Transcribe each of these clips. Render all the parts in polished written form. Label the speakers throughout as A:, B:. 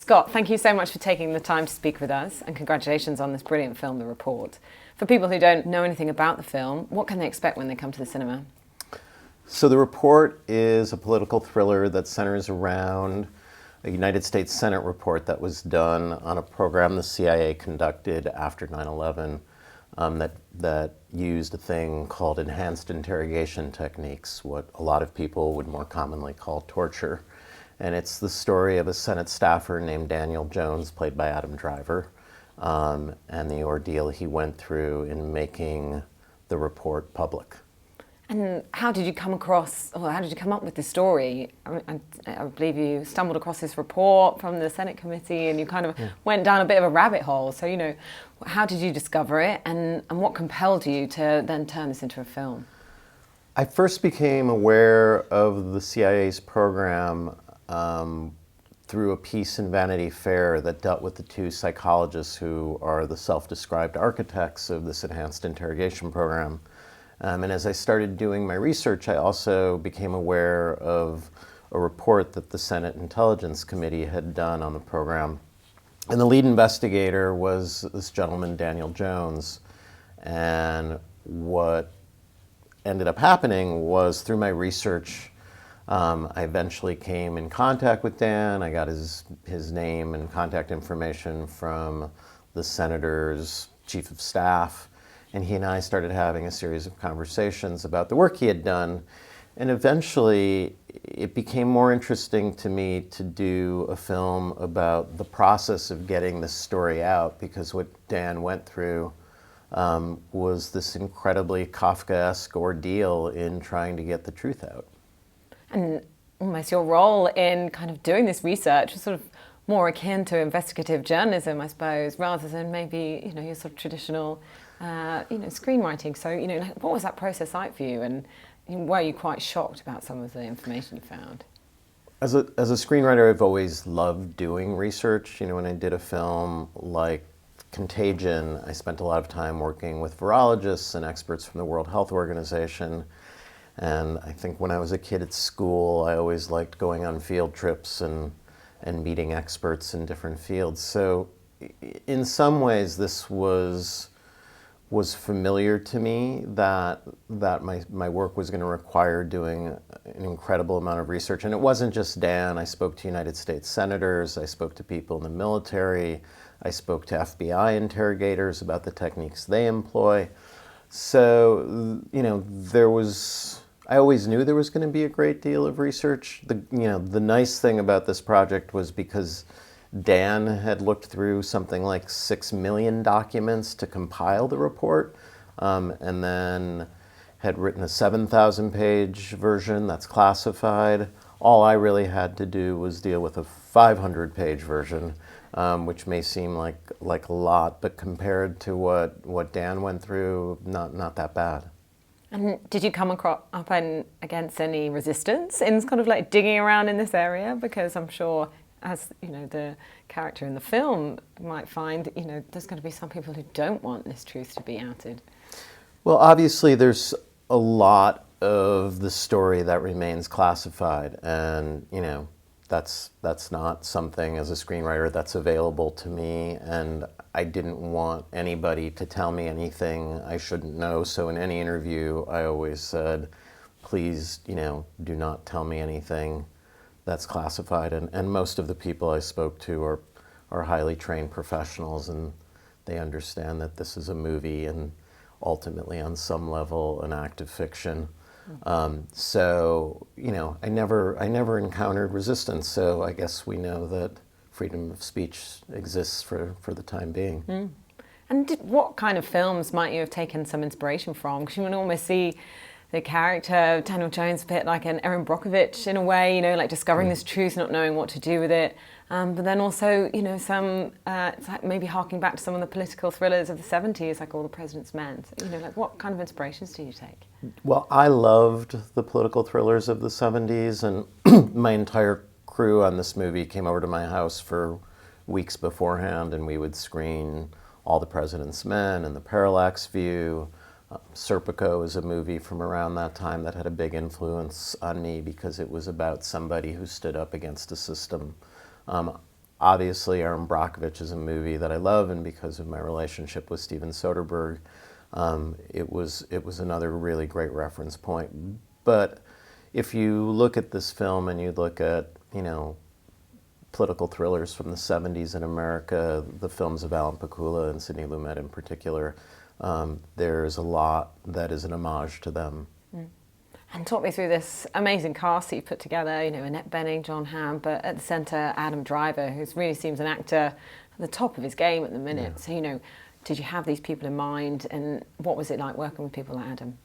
A: Scott, thank you so much for taking the time to speak with us, and congratulations on this brilliant film, The Report. For people who don't know anything about the film, what can they expect when they come to the cinema?
B: So The Report is a political thriller that centers around a United States Senate report that was done on a program the CIA conducted after 9/11 that used a thing called enhanced interrogation techniques, what a lot of people would more commonly call torture. And it's the story of a Senate staffer named Daniel Jones, played by Adam Driver, and the ordeal he went through in making the report public.
A: And how did you come up with this story? I believe you stumbled across this report from the Senate committee and you kind of went down a bit of a rabbit hole. So, how did you discover it, and what compelled you to then turn this into a film?
B: I first became aware of the CIA's program through a piece in Vanity Fair that dealt with the two psychologists who are the self-described architects of this enhanced interrogation program. And as I started doing my research, I also became aware of a report that the Senate Intelligence Committee had done on the program. And the lead investigator was this gentleman, Daniel Jones. And what ended up happening was, through my research, I eventually came in contact with Dan. I got his name and contact information from the senator's chief of staff, and he and I started having a series of conversations about the work he had done. And eventually, it became more interesting to me to do a film about the process of getting this story out, because what Dan went through was this incredibly Kafkaesque ordeal in trying to get the truth out. And
A: almost your role in kind of doing this research was sort of more akin to investigative journalism, I suppose, rather than maybe, your sort of traditional, screenwriting. So, what was that process like for you, and were you quite shocked about some of the information you found?
B: As a screenwriter, I've always loved doing research. When I did a film like Contagion, I spent a lot of time working with virologists and experts from the World Health Organization. And I think when I was a kid at school, I always liked going on field trips and meeting experts in different fields. So in some ways, this was familiar to me, that my work was going to require doing an incredible amount of research. And it wasn't just Dan. I spoke to United States senators. I spoke to people in the military. I spoke to FBI interrogators about the techniques they employ. So, I always knew there was going to be a great deal of research. The nice thing about this project was, because Dan had looked through something like 6 million documents to compile the report, and then had written a 7,000-page version that's classified. All I really had to do was deal with a 500-page version, which may seem like a lot, but compared to what Dan went through, not that bad.
A: And did you come up against any resistance in kind of like digging around in this area? Because I'm sure, as the character in the film might find, there's going to be some people who don't want this truth to be outed.
B: Well, obviously there's a lot of the story that remains classified, and that's not something as a screenwriter that's available to me, and I didn't want anybody to tell me anything I shouldn't know. So in any interview, I always said, please, do not tell me anything that's classified. And most of the people I spoke to are highly trained professionals, and they understand that this is a movie and ultimately, on some level, an act of fiction. So, I never encountered resistance. So I guess we know that freedom of speech exists for the time being.
A: Mm. And what kind of films might you have taken some inspiration from? Because you can almost see the character of Daniel Jones a bit like an Erin Brockovich in a way, like discovering this truth, not knowing what to do with it. But then also, some, it's like maybe harking back to some of the political thrillers of the 70s, like All the President's Men. So, what kind of inspirations do you take?
B: Well, I loved the political thrillers of the 70s, and my entire crew on this movie came over to my house for weeks beforehand, and we would screen All the President's Men and The Parallax View. Serpico is a movie from around that time that had a big influence on me, because it was about somebody who stood up against a system. obviously Aaron Brockovich is a movie that I love, and because of my relationship with Steven Soderbergh, it was another really great reference point. But if you look at this film and you look at, political thrillers from the 70s in America, the films of Alan Pakula and Sidney Lumet in particular, there's a lot that is an homage to them.
A: And talk me through this amazing cast that you put together, Annette Bening, John Hamm, but at the centre, Adam Driver, who really seems an actor at the top of his game at the minute. Yeah. So, did you have these people in mind, and what was it like working with people like Adam?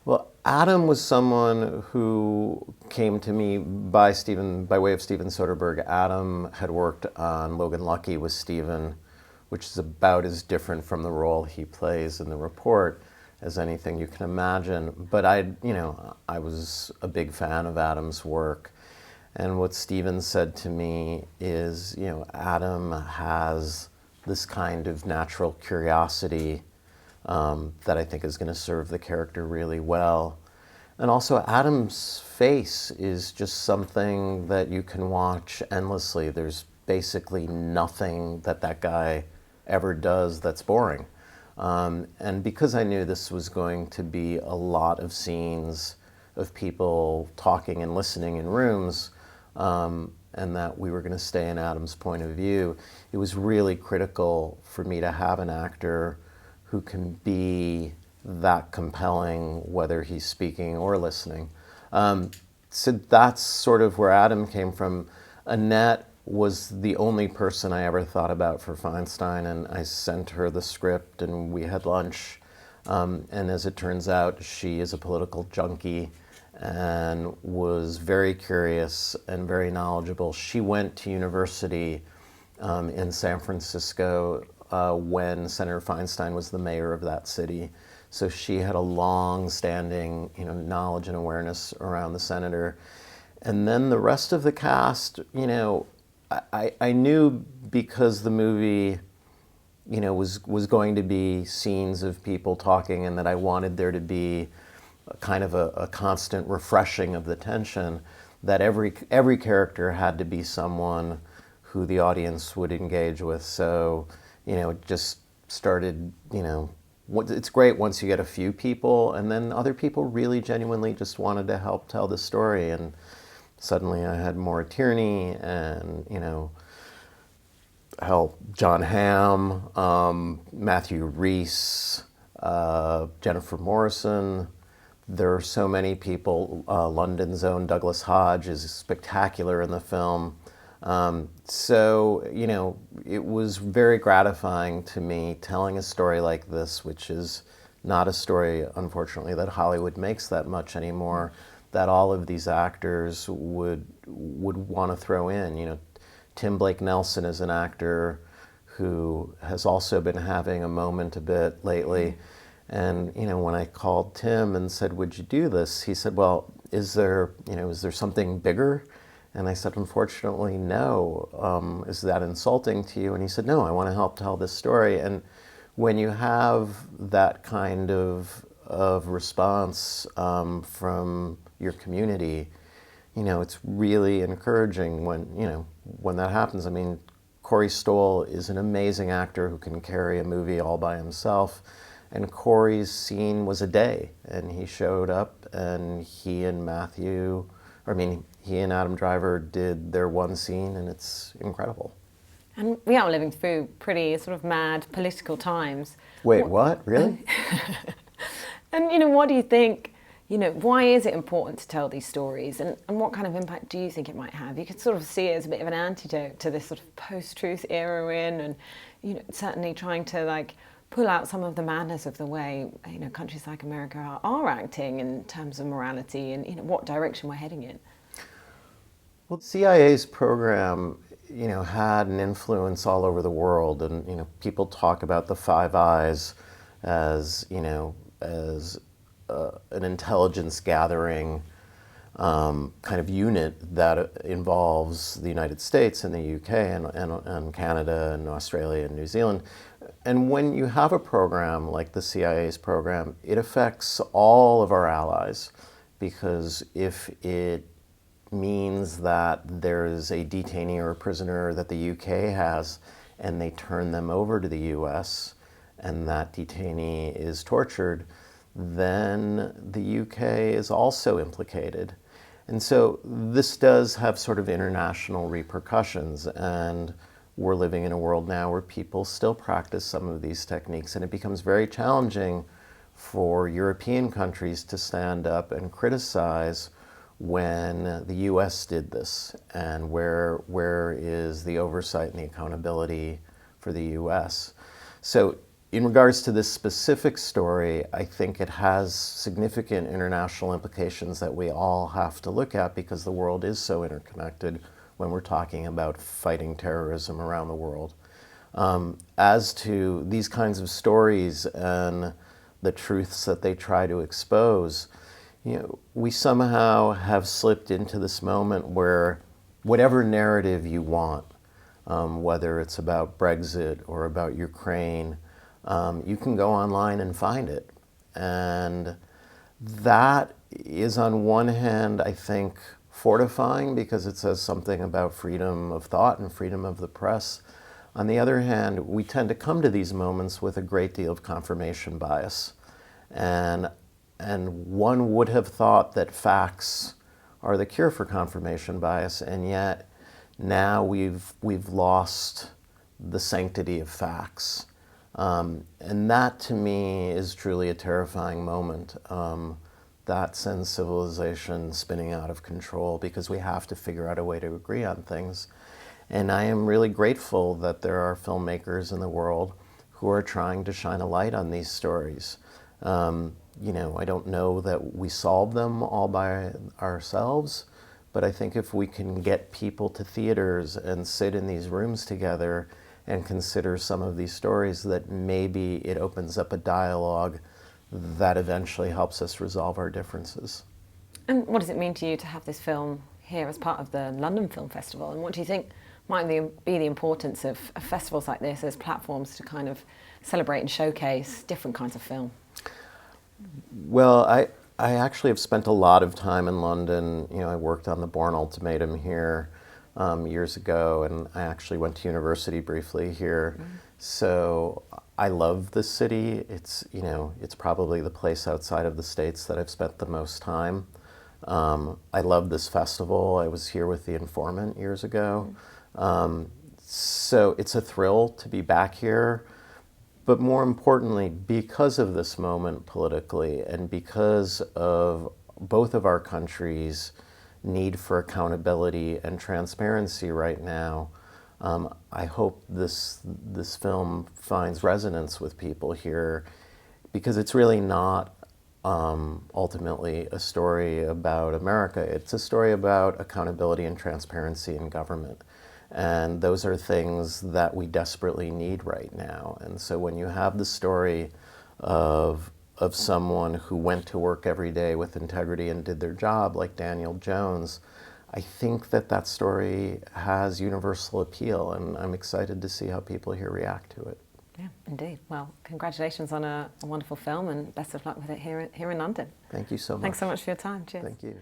B: Well, Adam was someone who came to me by way of Steven Soderbergh. Adam had worked on Logan Lucky with Steven, which is about as different from the role he plays in The Report as anything you can imagine. But I was a big fan of Adam's work. And what Steven said to me is, Adam has this kind of natural curiosity that I think is going to serve the character really well. And also Adam's face is just something that you can watch endlessly. There's basically nothing that guy ever does that's boring. And because I knew this was going to be a lot of scenes of people talking and listening in rooms, and that we were going to stay in Adam's point of view, it was really critical for me to have an actor who can be that compelling, whether he's speaking or listening. So that's sort of where Adam came from. Annette was the only person I ever thought about for Feinstein, and I sent her the script and we had lunch. And as it turns out, she is a political junkie and was very curious and very knowledgeable. She went to university in San Francisco when Senator Feinstein was the mayor of that city. So she had a long-standing, knowledge and awareness around the senator. And then the rest of the cast, I knew because the movie, was going to be scenes of people talking, and that I wanted there to be kind of a constant refreshing of the tension, that every character had to be someone who the audience would engage with. So, it just started, it's great once you get a few people, and then other people really genuinely just wanted to help tell the story. And suddenly I had Maura Tierney and, John Hamm, Matthew Rhys, Jennifer Morrison. There are so many people. London's own Douglas Hodge is spectacular in the film. So, it was very gratifying to me telling a story like this, which is not a story, unfortunately, that Hollywood makes that much anymore, that all of these actors would want to throw in. Tim Blake Nelson is an actor who has also been having a moment a bit lately. And, when I called Tim and said, would you do this? He said, well, is there something bigger? And I said, unfortunately, no. Is that insulting to you? And he said, no, I want to help tell this story. And when you have that kind of response from your community, it's really encouraging when that happens. I mean, Corey Stoll is an amazing actor who can carry a movie all by himself. And Corey's scene was a day, and he showed up, and he and Adam Driver did their one scene, and it's incredible.
A: And we are living through pretty sort of mad political times.
B: Wait, what? Really?
A: And, what do you think, why is it important to tell these stories? And what kind of impact do you think it might have? You could sort of see it as a bit of an antidote to this sort of post-truth era we're in, and, certainly trying to, pull out some of the madness of the way, countries like America are acting in terms of morality and, what direction we're heading in.
B: Well, the CIA's program, had an influence all over the world, and, people talk about the Five Eyes as, as an intelligence gathering kind of unit that involves the United States and the UK and Canada and Australia and New Zealand. And when you have a program like the CIA's program, it affects all of our allies, because if it means that there's a detainee or a prisoner that the UK has, and they turn them over to the US, and that detainee is tortured, then the UK is also implicated. And so this does have sort of international repercussions, and we're living in a world now where people still practice some of these techniques, and it becomes very challenging for European countries to stand up and criticize when the US did this, and where is the oversight and the accountability for the US. So in regards to this specific story, I think it has significant international implications that we all have to look at, because the world is so interconnected when we're talking about fighting terrorism around the world. As to these kinds of stories and the truths that they try to expose, we somehow have slipped into this moment where whatever narrative you want, whether it's about Brexit or about Ukraine, you can go online and find it. And that is, on one hand, I think, fortifying, because it says something about freedom of thought and freedom of the press. On the other hand, we tend to come to these moments with a great deal of confirmation bias. And one would have thought that facts are the cure for confirmation bias, and yet now we've lost the sanctity of facts. And that, to me, is truly a terrifying moment. That sends civilization spinning out of control, because we have to figure out a way to agree on things. And I am really grateful that there are filmmakers in the world who are trying to shine a light on these stories. I don't know that we solve them all by ourselves, but I think if we can get people to theaters and sit in these rooms together and consider some of these stories, that maybe it opens up a dialogue that eventually helps us resolve our differences.
A: And what does it mean to you to have this film here as part of the London Film Festival? And what do you think might be the importance of festivals like this as platforms to kind of celebrate and showcase different kinds of film?
B: Well, I actually have spent a lot of time in London. I worked on the Bourne Ultimatum here years ago, and I actually went to university briefly here. Mm-hmm. So I love this city. It's probably the place outside of the States that I've spent the most time. I love this festival. I was here with The Informant years ago. So it's a thrill to be back here. But more importantly, because of this moment politically, and because of both of our countries' need for accountability and transparency right now, I hope this film finds resonance with people here, because it's really not ultimately a story about America. It's a story about accountability and transparency in government. And those are things that we desperately need right now. And so when you have the story of someone who went to work every day with integrity and did their job, like Daniel Jones, I think that story has universal appeal, and I'm excited to see how people here react to it.
A: Yeah, indeed. Well, congratulations on a wonderful film, and best of luck with it here in London.
B: Thank you so much.
A: Thanks so much for your time. Cheers.
B: Thank you.